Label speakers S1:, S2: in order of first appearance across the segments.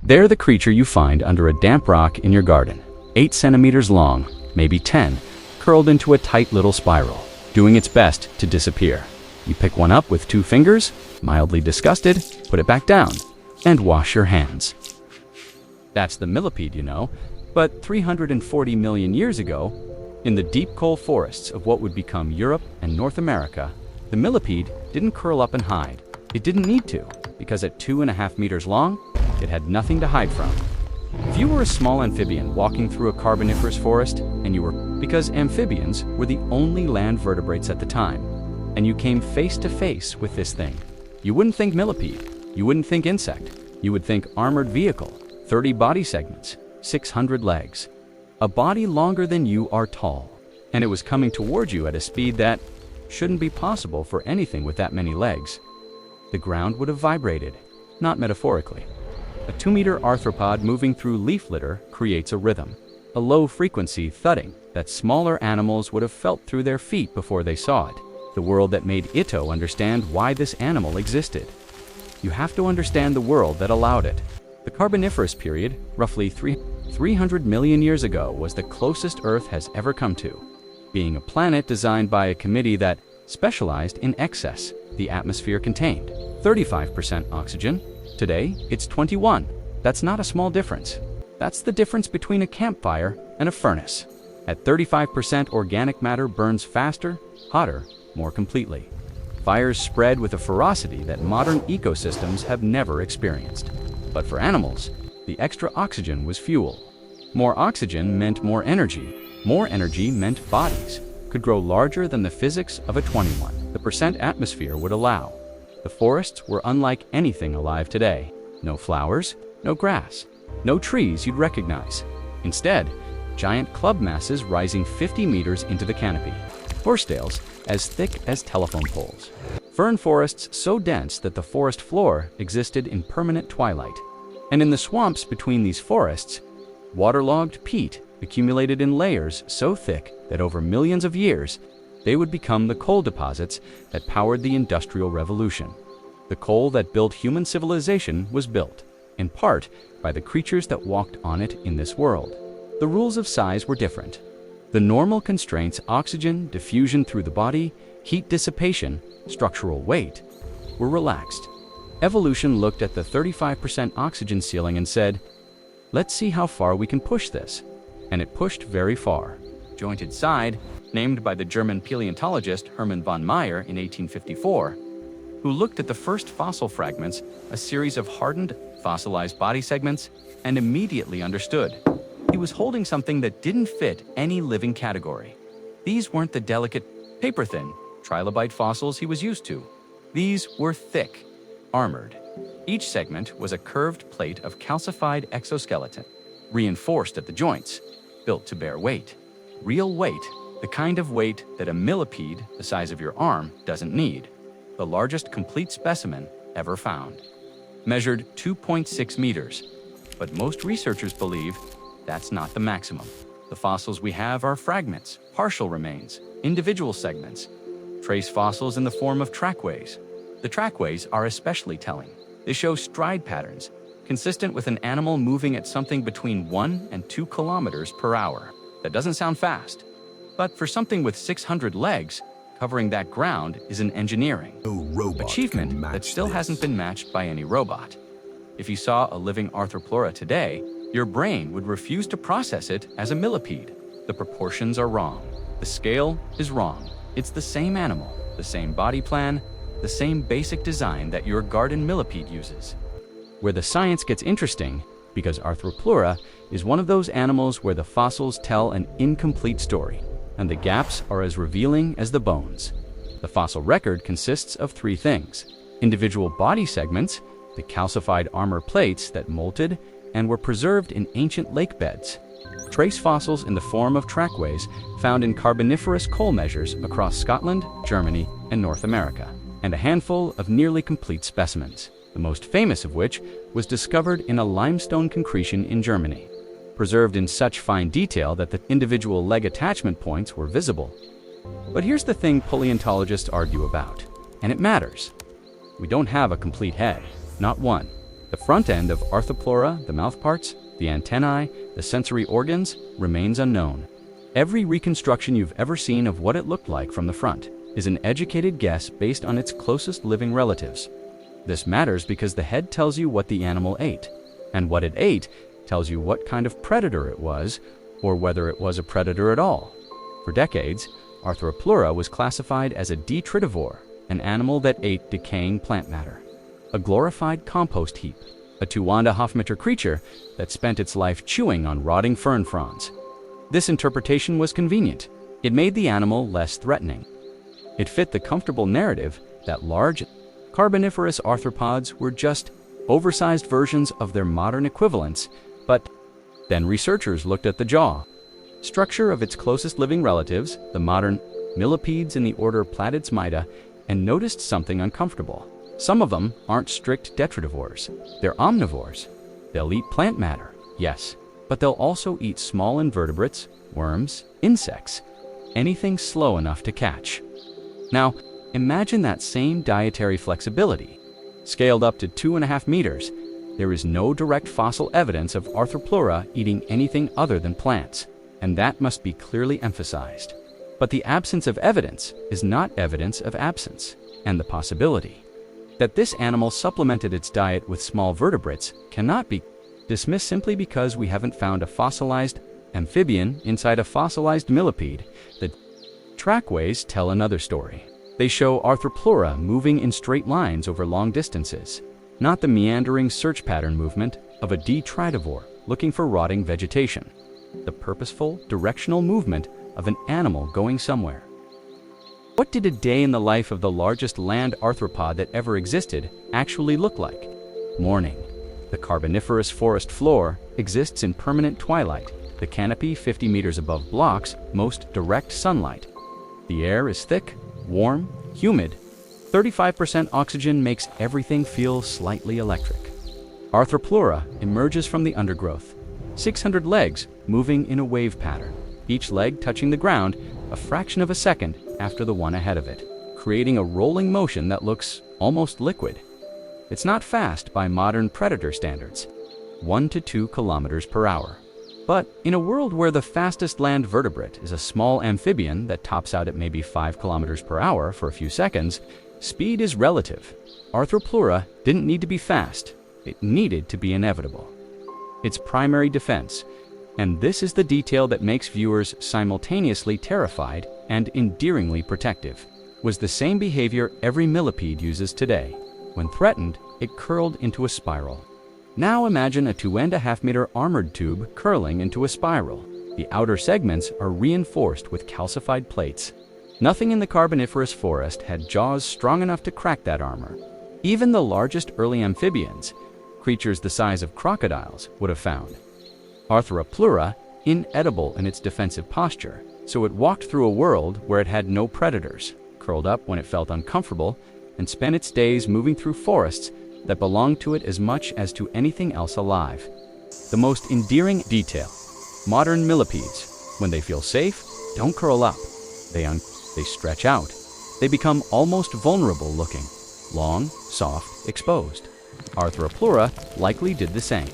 S1: They're the creature you find under a damp rock in your garden, 8 centimeters long, maybe 10, curled into a tight little spiral, doing its best to disappear. You pick one up with 2 fingers, mildly disgusted, put it back down, and wash your hands. That's the millipede, you know, but 340 million years ago, in the deep coal forests of what would become Europe and North America, the millipede didn't curl up and hide. It didn't need to, because at 2.5 meters long, it had nothing to hide from. If you were a small amphibian walking through a Carboniferous forest, because amphibians were the only land vertebrates at the time, and you came face to face with this thing, you wouldn't think millipede, you wouldn't think insect, you would think armored vehicle, 30 body segments, 600 legs, a body longer than you are tall, and it was coming towards you at a speed that shouldn't be possible for anything with that many legs. The ground would have vibrated, not metaphorically. A 2-meter arthropod moving through leaf litter creates a rhythm, a low-frequency thudding that smaller animals would have felt through their feet before they saw it, the world that made Ito understand why this animal existed. You have to understand the world that allowed it. The Carboniferous period, roughly 300 million years ago, was the closest Earth has ever come to, being a planet designed by a committee that specialized in excess. The atmosphere contained 35% oxygen. Today, it's 21. That's not a small difference. That's the difference between a campfire and a furnace. At 35%, organic matter burns faster, hotter, more completely. Fires spread with a ferocity that modern ecosystems have never experienced. But for animals, the extra oxygen was fuel. More oxygen meant more energy. More energy meant bodies could grow larger than the physics of a 21% atmosphere would allow. The forests were unlike anything alive today. No flowers, no grass, no trees you'd recognize. Instead, giant club masses rising 50 meters into the canopy. Horsetails as thick as telephone poles. Fern forests so dense that the forest floor existed in permanent twilight. And in the swamps between these forests, waterlogged peat accumulated in layers so thick that over millions of years, they would become the coal deposits that powered the Industrial Revolution. The coal that built human civilization was built, in part, by the creatures that walked on it in this world. The rules of size were different. The normal constraints, oxygen, diffusion through the body, heat dissipation, structural weight, were relaxed. Evolution looked at the 35% oxygen ceiling and said, let's see how far we can push this. And it pushed very far. Jointed side, named by the German paleontologist Hermann von Meyer in 1854, who looked at the first fossil fragments, a series of hardened, fossilized body segments, and immediately understood. He was holding something that didn't fit any living category. These weren't the delicate, paper-thin, trilobite fossils he was used to. These were thick, armored. Each segment was a curved plate of calcified exoskeleton, reinforced at the joints, built to bear weight. Real weight, the kind of weight that a millipede, the size of your arm, doesn't need. The largest complete specimen ever found. Measured 2.6 meters, but most researchers believe that's not the maximum. The fossils we have are fragments, partial remains, individual segments, trace fossils in the form of trackways. The trackways are especially telling. They show stride patterns, consistent with an animal moving at something between 1 and 2 kilometers per hour. That doesn't sound fast, but for something with 600 legs, covering that ground is an engineering achievement that still hasn't been matched by any robot. If you saw a living Arthropleura today, your brain would refuse to process it as a millipede. The proportions are wrong. The scale is wrong. It's the same animal, the same body plan, the same basic design that your garden millipede uses. Where the science gets interesting, because Arthropleura is one of those animals where the fossils tell an incomplete story, and the gaps are as revealing as the bones. The fossil record consists of 3 things: individual body segments, the calcified armor plates that molted and were preserved in ancient lake beds, trace fossils in the form of trackways found in Carboniferous coal measures across Scotland, Germany, and North America, and a handful of nearly complete specimens, the most famous of which was discovered in a limestone concretion in Germany, preserved in such fine detail that the individual leg attachment points were visible. But here's the thing paleontologists argue about, and it matters. We don't have a complete head, not one. The front end of Arthropleura, the mouthparts, the antennae, the sensory organs, remains unknown. Every reconstruction you've ever seen of what it looked like from the front is an educated guess based on its closest living relatives. This matters because the head tells you what the animal ate, and what it ate tells you what kind of predator it was, or whether it was a predator at all. For decades, Arthropleura was classified as a detritivore, an animal that ate decaying plant matter, a glorified compost heap, a 2.5 meter creature that spent its life chewing on rotting fern fronds. This interpretation was convenient. It made the animal less threatening. It fit the comfortable narrative that large, Carboniferous arthropods were just oversized versions of their modern equivalents, but then researchers looked at the jaw structure of its closest living relatives, the modern Millipedes in the order Platysmida, and noticed something uncomfortable. Some of them aren't strict detritivores. They're omnivores. They'll eat plant matter, yes, but they'll also eat small invertebrates, worms, insects, anything slow enough to catch. Now, imagine that same dietary flexibility. Scaled up to 2.5 meters, there is no direct fossil evidence of Arthropleura eating anything other than plants, and that must be clearly emphasized. But the absence of evidence is not evidence of absence, and the possibility that this animal supplemented its diet with small vertebrates cannot be dismissed simply because we haven't found a fossilized amphibian inside a fossilized millipede. The trackways tell another story. They show Arthropleura moving in straight lines over long distances, not the meandering search pattern movement of a detritivore looking for rotting vegetation. The purposeful, directional movement of an animal going somewhere. What did a day in the life of the largest land arthropod that ever existed actually look like? Morning. The Carboniferous forest floor exists in permanent twilight. The canopy 50 meters above blocks most direct sunlight. The air is thick, warm, humid. 35% oxygen makes everything feel slightly electric. Arthropleura emerges from the undergrowth. 600 legs moving in a wave pattern, each leg touching the ground a fraction of a second after the one ahead of it, creating a rolling motion that looks almost liquid. It's not fast by modern predator standards, 1 to 2 kilometers per hour. But in a world where the fastest land vertebrate is a small amphibian that tops out at maybe 5 kilometers per hour for a few seconds, speed is relative. Arthropleura didn't need to be fast, it needed to be inevitable. Its primary defense, and this is the detail that makes viewers simultaneously terrified and endearingly protective, was the same behavior every millipede uses today. When threatened, it curled into a spiral. Now imagine a 2.5 meter armored tube curling into a spiral. The outer segments are reinforced with calcified plates. Nothing in the Carboniferous forest had jaws strong enough to crack that armor. Even the largest early amphibians, creatures the size of crocodiles, would have found Arthropleura inedible in its defensive posture, so it walked through a world where it had no predators, curled up when it felt uncomfortable, and spent its days moving through forests that belonged to it as much as to anything else alive. The most endearing detail: modern millipedes, when they feel safe, don't curl up. They stretch out. They become almost vulnerable looking, long, soft, exposed. Arthropleura likely did the same.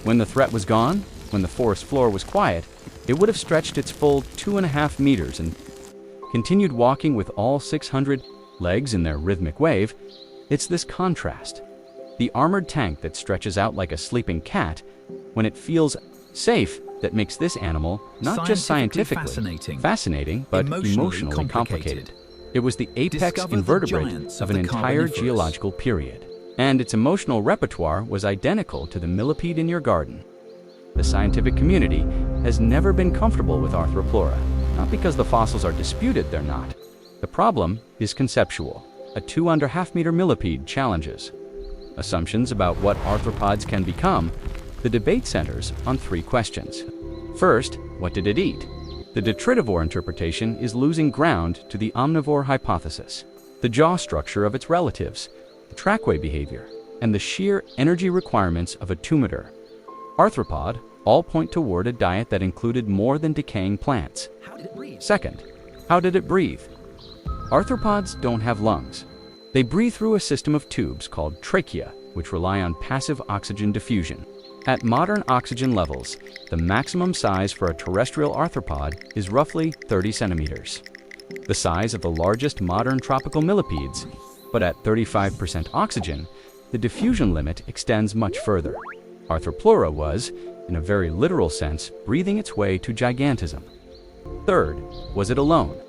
S1: When the threat was gone, when the forest floor was quiet, it would have stretched its full 2.5 meters and continued walking with all 600 legs in their rhythmic wave. It's this contrast, the armored tank that stretches out like a sleeping cat when it feels safe, that makes this animal not just scientifically fascinating, but emotionally complicated. It was the apex invertebrate of an entire geological period, and its emotional repertoire was identical to the millipede in your garden. The scientific community has never been comfortable with Arthropleura, not because the fossils are disputed, they're not. The problem is conceptual. A 2.5 meter millipede challenges assumptions about what arthropods can become. The debate centers on 3 questions. First, what did it eat? The detritivore interpretation is losing ground to the omnivore hypothesis. The jaw structure of its relatives, the trackway behavior, and the sheer energy requirements of a tumeter arthropod all point toward a diet that included more than decaying plants.
S2: How did it breathe?
S1: Second, how did it breathe? Arthropods don't have lungs. They breathe through a system of tubes called trachea which rely on passive oxygen diffusion. At modern oxygen levels, the maximum size for a terrestrial arthropod is roughly 30 centimeters, the size of the largest modern tropical millipedes, but at 35% oxygen, the diffusion limit extends much further. Arthropleura was, in a very literal sense, breathing its way to gigantism. Third, was it alone?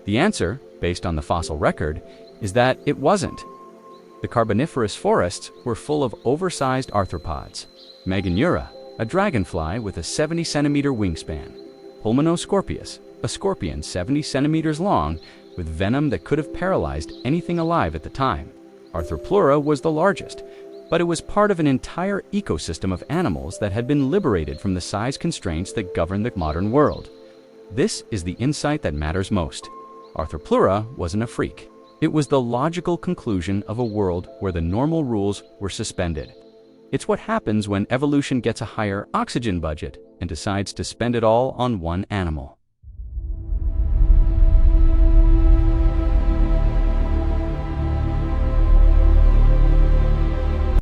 S1: The answer, based on the fossil record, is that it wasn't. The Carboniferous forests were full of oversized arthropods. Meganeura, a dragonfly with a 70-centimeter wingspan. Pulmonoscorpius, a scorpion 70 centimeters long with venom that could have paralyzed anything alive at the time. Arthropleura was the largest, but it was part of an entire ecosystem of animals that had been liberated from the size constraints that govern the modern world. This is the insight that matters most. Arthropleura wasn't a freak. It was the logical conclusion of a world where the normal rules were suspended. It's what happens when evolution gets a higher oxygen budget and decides to spend it all on one animal.